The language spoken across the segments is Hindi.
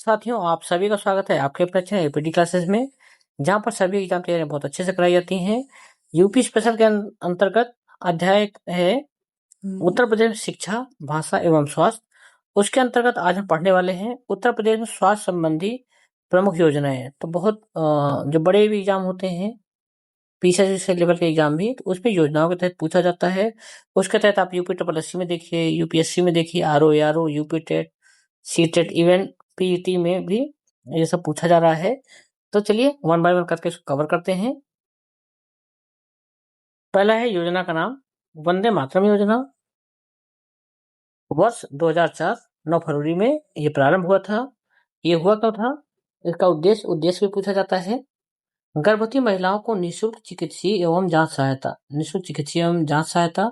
साथियों, आप सभी का स्वागत है आपके अपने चैनल एपीटी क्लासेस में, जहां पर सभी एग्जाम तैयारियां बहुत अच्छे से कराई जाती हैं। यूपी स्पेशल के अंतर्गत अध्याय है उत्तर प्रदेश में शिक्षा, भाषा एवं स्वास्थ्य। उसके अंतर्गत आज हम पढ़ने वाले हैं उत्तर प्रदेश में स्वास्थ्य संबंधी प्रमुख योजनाएं। तो बहुत जो बड़े भी एग्जाम होते हैं, पीसीएस से लेवल के एग्जाम भी, तो उसमें योजनाओं के तहत पूछा जाता है। उसके तहत आप यूपी ट्रिपल एससी में देखिए, यूपीएससी में देखिए, RO ARO, UP TET, C TET, even PET में भी ये सब पूछा जा रहा है। तो चलिए वन बाय वन करके इसको कवर करते हैं। पहला है योजना का नाम वंदे मातरम योजना। वर्ष 2004 9 फरवरी में ये प्रारंभ हुआ था। ये हुआ क्यों था, इसका उद्देश्य भी पूछा जाता है। गर्भवती महिलाओं को निःशुल्क चिकित्सीय एवं जांच सहायता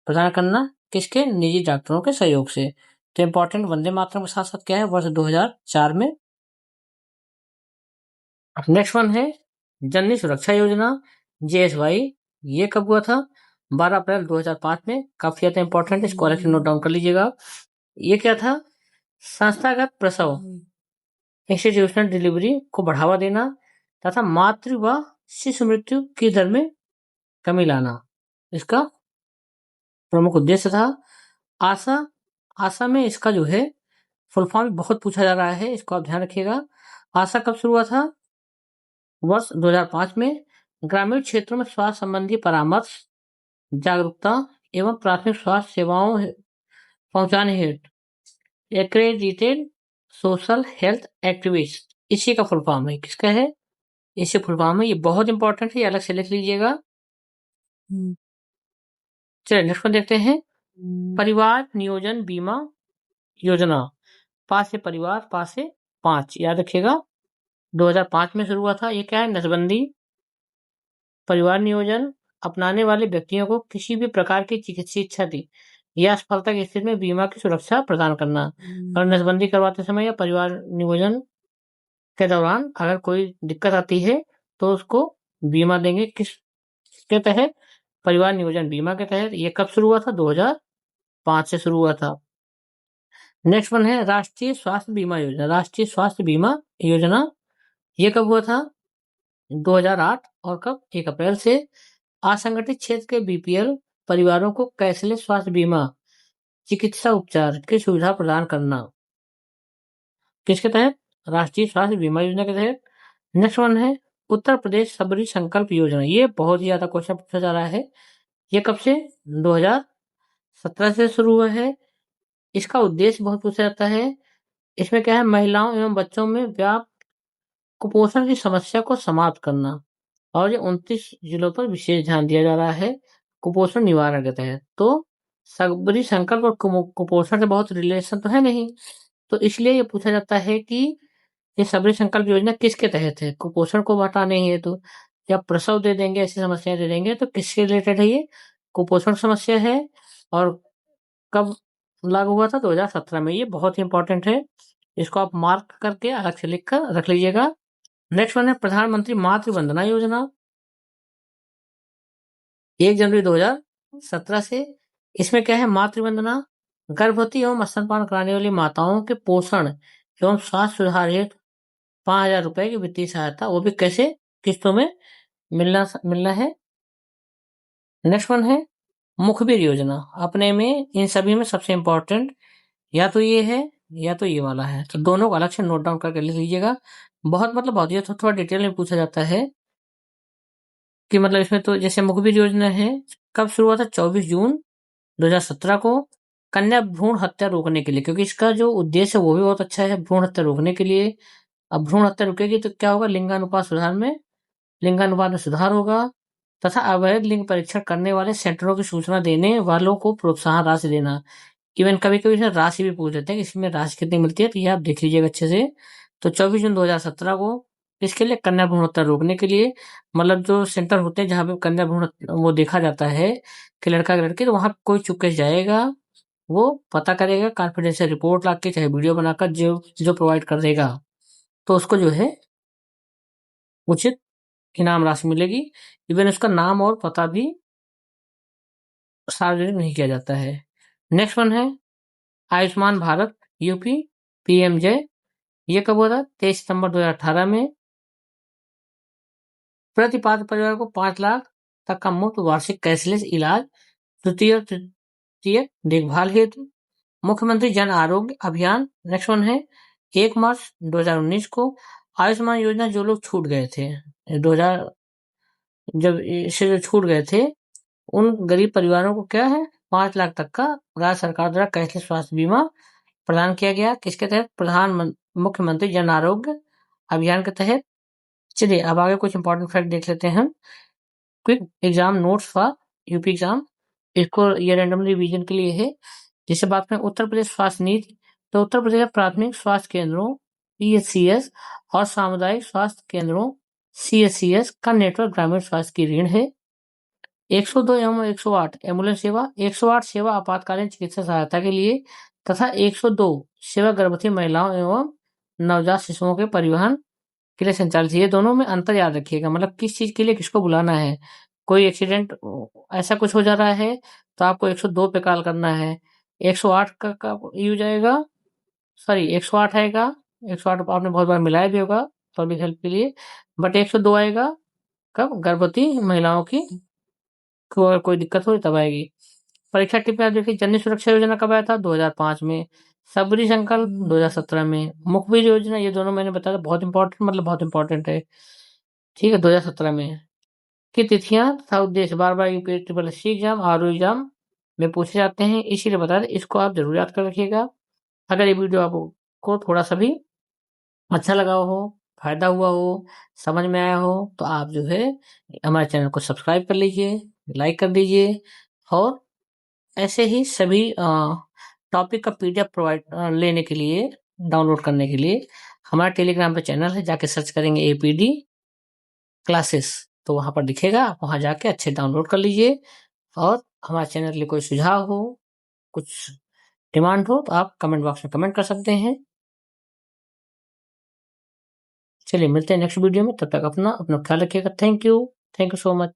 प्रदान करना, किसके? निजी डॉक्टरों के सहयोग से। तो इम्पोर्टेंट वंदे मातरम के साथ साथ क्या है, वर्ष 2004 में। नेक्स्ट वन है जननी सुरक्षा योजना, जेएसवाई। ये कब हुआ था? 12 अप्रैल 2005 में। काफी ज्यादा इंपॉर्टेंट है, इसको अलग से नोट डाउन कर लीजिएगा। ये क्या था? संस्थागत प्रसव, इंस्टीट्यूशनल डिलीवरी को बढ़ावा देना तथा मातृ व शिशु मृत्यु की दर में कमी लाना, इसका प्रमुख उद्देश्य था। आशा आशा में इसका जो है फुल फॉर्म बहुत पूछा जा रहा है, इसको आप ध्यान रखिएगा। आशा कब शुरू हुआ था? वर्ष 2005 में। ग्रामीण क्षेत्रों में स्वास्थ्य संबंधी परामर्श, जागरूकता एवं प्राथमिक स्वास्थ्य सेवाओं पहुंचाने हेतु एक्रेडिटेड सोशल हेल्थ एक्टिविस्ट, इसी का फुल फॉर्म है। किसका है? इसी फुल फॉर्म है। ये बहुत इंपॉर्टेंट है, ये अलग से लिख लीजिएगा। चलिए नेक्स्ट वन देखते हैं। परिवार नियोजन बीमा योजना, पास से परिवार, पास से 5, याद रखिएगा। 2005 में शुरू हुआ था। ये क्या है? नसबंदी। परिवार नियोजन अपनाने वाले व्यक्तियों को किसी भी प्रकार की चिकित्सीय क्षति या असफलता की स्थिति में बीमा की सुरक्षा प्रदान करना। और नसबंदी करवाते समय या परिवार नियोजन के दौरान अगर कोई दिक्कत आती है तो उसको बीमा देंगे। किसके तहत? परिवार नियोजन बीमा के तहत। ये कब शुरू हुआ था? 2005 से शुरू हुआ था। नेक्स्ट वन है राष्ट्रीय स्वास्थ्य बीमा योजना। राष्ट्रीय स्वास्थ्य बीमा योजना ये कब हुआ था? 2008। और कब? 1 अप्रैल से। असंगठित क्षेत्र के बीपीएल परिवारों को कैशलेस स्वास्थ्य बीमा चिकित्सा उपचार की सुविधा प्रदान करना, किसके तहत? राष्ट्रीय स्वास्थ्य बीमा योजना के तहत। नेक्स्ट वन है उत्तर प्रदेश सबरी संकल्प योजना। ये बहुत ही ज्यादा क्वेश्चन पूछा जा रहा है। ये कब से? 2017 से शुरू हुआ है। इसका उद्देश्य बहुत पूछा जाता है। इसमें क्या है? महिलाओं एवं बच्चों में व्याप्त कुपोषण की समस्या को समाप्त करना। और ये 29 जिलों पर विशेष ध्यान दिया जा रहा है कुपोषण निवारण के तहत। तो सबरी संकल्प और कुपोषण से बहुत रिलेशन तो है नहीं, तो इसलिए ये पूछा जाता है कि ये सबरी संकल्प योजना किसके तहत है? कुपोषण को हटाने हेतु या प्रसव दे देंगे, ऐसी समस्याएं दे देंगे, तो किससे रिलेटेड है ये? कुपोषण समस्या है। और कब लागू हुआ था? 2017 में। ये बहुत ही इंपॉर्टेंट है, इसको आप मार्क करके अलग से लिख कर रख लीजिएगा। नेक्स्ट वन है प्रधानमंत्री मातृ वंदना योजना, 1 जनवरी 2017 से। इसमें क्या है? मातृ वंदना गर्भवती एवं स्तनपान कराने वाली माताओं के पोषण एवं स्वास्थ्य सुधार हेतु 5,000 रुपए की वित्तीय सहायता, वो भी कैसे? किस्तों में मिलना है। नेक्स्ट वन है मुखबिर योजना। अपने में इन सभी में सबसे इंपॉर्टेंट या तो ये है या तो ये वाला है, तो दोनों को अलग से नोट डाउन करके लिख लीजिएगा। बहुत ये तो थोड़ा डिटेल में पूछा जाता है कि मतलब इसमें तो जैसे मुखबिर योजना है, कब शुरू हुआ था? 24 जून 2017 को। कन्या भ्रूण हत्या रोकने के लिए, क्योंकि इसका जो उद्देश्य है वो भी बहुत अच्छा है, भ्रूण हत्या रोकने के लिए। अब भ्रूण हत्या रुकेगी तो क्या होगा? लिंगानुपात में सुधार होगा तथा अवैध लिंग परीक्षण करने वाले सेंटरों की सूचना देने वालों को प्रोत्साहन राशि देना। इवन कभी कभी इसमें राशि भी पूछ लेते हैं कि इसमें राशि कितनी मिलती है, तो ये आप देख लीजिएगा अच्छे से। तो 24 जून 2017 को इसके लिए कन्या भ्रूण हत्या रोकने के लिए, मतलब जो सेंटर होते हैं जहाँ पे कन्या भ्रूण वो देखा जाता है कि लड़का की लड़की, तो वहां कोई चुप के जाएगा, वो पता करेगा, कॉन्फिडेंशियल रिपोर्ट ला के चाहे वीडियो बनाकर जो जो प्रोवाइड कर देगा, तो उसको जो है उचित इनाम राशि मिलेगी। इवन उसका नाम और पता भी सार्वजनिक नहीं किया जाता है। नेक्स्ट वन है आयुष्मान भारत यूपी पीएमजे। ये कब हुआ था? 23 सितंबर 2018 में। प्रति पात्र परिवार को 5 लाख तक का मुफ्त वार्षिक कैशलेस इलाज तृतीय और तृतीय देखभाल हेतु। मुख्यमंत्री जन आरोग्य अभियान नेक्स्ट वन है 1 मार्च 2019 को। आयुष्मान योजना जो लोग छूट गए थे 2000 जब इससे जो छूट गए थे उन गरीब परिवारों को क्या है 5 लाख तक का राज्य सरकार द्वारा कैशलेस स्वास्थ्य बीमा प्रदान किया गया। किसके तहत? मुख्यमंत्री जन आरोग्य अभियान के तहत। चलिए अब आगे कुछ इंपॉर्टेंट फैक्ट देख लेते हैं। Quick exam notes for UP exam, इसको ये रैंडमली रिवीजन के लिए है। जिसे बात करें उत्तर प्रदेश स्वास्थ्य नीति, तो उत्तर प्रदेश प्राथमिक स्वास्थ्य केंद्रों PHCS और सामुदायिक स्वास्थ्य केंद्रों CHCS का नेटवर्क ग्रामीण स्वास्थ्य की ऋण है। 102 एवं 108 एम्बुलेंस सेवा, 108 सेवा आपातकालीन चिकित्सा सहायता के लिए तथा 102 सेवा गर्भवती महिलाओं एवं नवजात शिशुओं के परिवहन के लिए संचालित है। ये दोनों में अंतर याद रखिएगा, मतलब किस चीज के लिए किसको बुलाना है। कोई एक्सीडेंट ऐसा कुछ हो जा रहा है तो आपको 102 पे कॉल करना है। 108 का यूज आएगा, सॉरी 108 आएगा। 108 आपने बहुत बार मिलाया भी होगा पब्लिक हेल्प के लिए, बट 102 आएगा कब? गर्भवती महिलाओं की को अगर कोई दिक्कत हो तब आएगी। परीक्षा टिप में आप देखिए जननी सुरक्षा योजना कब आया था? 2005 में। सबरी संकल्प 2017 में। मुखबिर योजना, ये दोनों मैंने बताया था, बहुत इंपॉर्टेंट, मतलब बहुत इंपॉर्टेंट है। ठीक है, 2017 में। की तिथियां तथा उद्देश्य बार बार UPSC triple SC exam or exam में पूछे जाते हैं, इसीलिए बता दें, इसको आप जरूर याद कर रखिएगा। अगर ये वीडियो आपको थोड़ा सा भी अच्छा लगा हो, फायदा हुआ हो, समझ में आया हो, तो आप जो है हमारे चैनल को सब्सक्राइब कर लीजिए, लाइक कर दीजिए और ऐसे ही सभी टॉपिक का PDF प्रोवाइड लेने के लिए, डाउनलोड करने के लिए हमारा टेलीग्राम पे चैनल है, जाके सर्च करेंगे APD क्लासेस तो वहाँ पर दिखेगा, आप वहाँ जाके अच्छे डाउनलोड कर लीजिए। और हमारे चैनल के लिए कोई सुझाव हो, कुछ डिमांड हो तो आप कमेंट बॉक्स में कमेंट कर सकते हैं। चलिए मिलते हैं नेक्स्ट वीडियो में, तब तक अपना ख्याल रखिएगा। Thank you so much.